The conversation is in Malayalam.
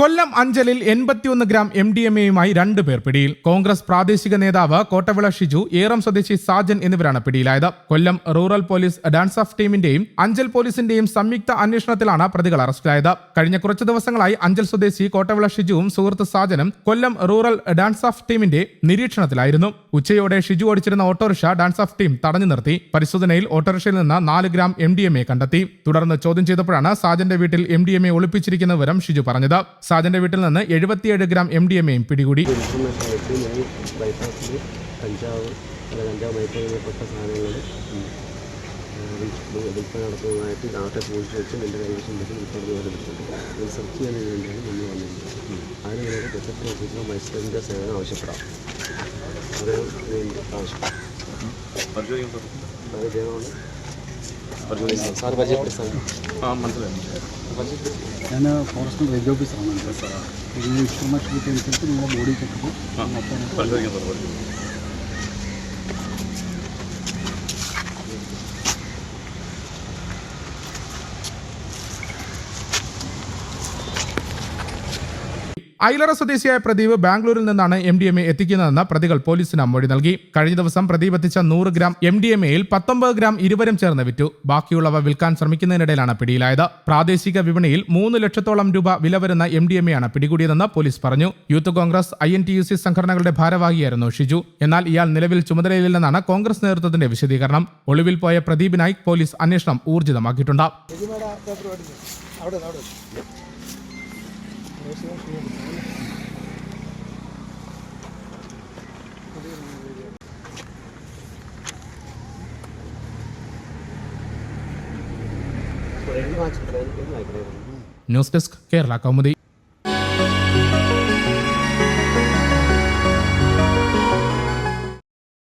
കൊല്ലം അഞ്ചലിൽ 81 ഗ്രാം MDMA-യുമായി 2 പേർ പിടിയിൽ. കോൺഗ്രസ് പ്രാദേശിക നേതാവ് കോട്ടവിള ഷിജു, ഏറം സ്വദേശി സാജൻ എന്നിവരാണ് പിടിയിലായത്. Kollam rural police DANSAF ടീമിന്റെയും അഞ്ചൽ പോലീസിന്റെയും സംയുക്ത അന്വേഷണത്തിലാണ് പ്രതികൾ അറസ്റ്റിലായത്. കഴിഞ്ഞ കുറച്ചു ദിവസങ്ങളായി അഞ്ചൽ സ്വദേശി കോട്ടവിള ഷിജുവും സുഹൃത്ത് സാജനും കൊല്ലം റൂറൽ ഡാൻസ് ഓഫ് ടീമിന്റെ നിരീക്ഷണത്തിലായിരുന്നു. ഉച്ചയോടെ ഷിജു ഓടിച്ചിരുന്ന ഓട്ടോറിക്ഷ ഡാൻസ് ഓഫ് ടീം തടഞ്ഞു നിർത്തി. പരിശോധനയിൽ ഓട്ടോറിക്ഷയിൽ നിന്ന് 4 ഗ്രാം MDMA കണ്ടെത്തി. തുടർന്ന് ചോദ്യം ചെയ്തപ്പോഴാണ് സാജന്റെ വീട്ടിൽ MDMA ഒളിപ്പിച്ചിരിക്കുന്ന വിവരം ഷിജു പറഞ്ഞത്. സാജന്റെ വീട്ടിൽ നിന്ന് 77 ഗ്രാം MDMA-യും പിടികൂടി. വിൽപ്പന നടത്തുന്നതായിട്ട് നാട്ടെ പോലീസ് വെച്ച് എൻ്റെ കൈവശം സെർച്ച് ചെയ്യാൻ വേണ്ടിയാണ് നമ്മൾ വന്നിരുന്നത്. അതിന് വേണ്ടി ഡെപ്യൂട്ടി ഓഫീസർ മജിസ്ട്രേറ്റിൻ്റെ സേവനം ആവശ്യപ്പെടാം. ഞാൻ ഫോറസ്റ്റ് റേഞ്ച് ഓഫീസറാണ്. ഇതിന് ഇൻഫർമേഷൻ കിട്ടിയനുസരിച്ച് നിങ്ങളുടെ ബോഡി ചെക്കപ്പ് ഐലറ സ്വദേശിയായ പ്രദീപ് ബാംഗ്ലൂരിൽ നിന്നാണ് MDMA എത്തിക്കുന്നതെന്ന് പ്രതികൾ പോലീസിന് മൊഴി നൽകി. കഴിഞ്ഞ ദിവസം പ്രദീപ് എത്തിച്ച 100 ഗ്രാം MDMA-യിൽ 19 ഗ്രാം ഇരുവരും ചേർന്ന് വിറ്റു. ബാക്കിയുള്ളവ വിൽക്കാൻ ശ്രമിക്കുന്നതിനിടയിലാണ് പിടിയിലായത്. പ്രാദേശിക വിപണിയിൽ 3 ലക്ഷത്തോളം രൂപ വില വരുന്ന MDMA-യാണ് പിടികൂടിയതെന്ന് പോലീസ് പറഞ്ഞു. യൂത്ത് കോൺഗ്രസ് INTUC സംഘടനകളുടെ ഭാരവാഹിയായിരുന്നു ഷിജു. എന്നാൽ ഇയാൾ നിലവിൽ ചുമതലയില്ലെന്നാണ് കോൺഗ്രസ് നേതൃത്വത്തിന്റെ വിശദീകരണം. ഒളിവിൽ പോയ പ്രദീപിനായി പോലീസ് അന്വേഷണം ഊർജിതമാക്കിയിട്ടുണ്ട്. News desk, Kerala Kaumudi.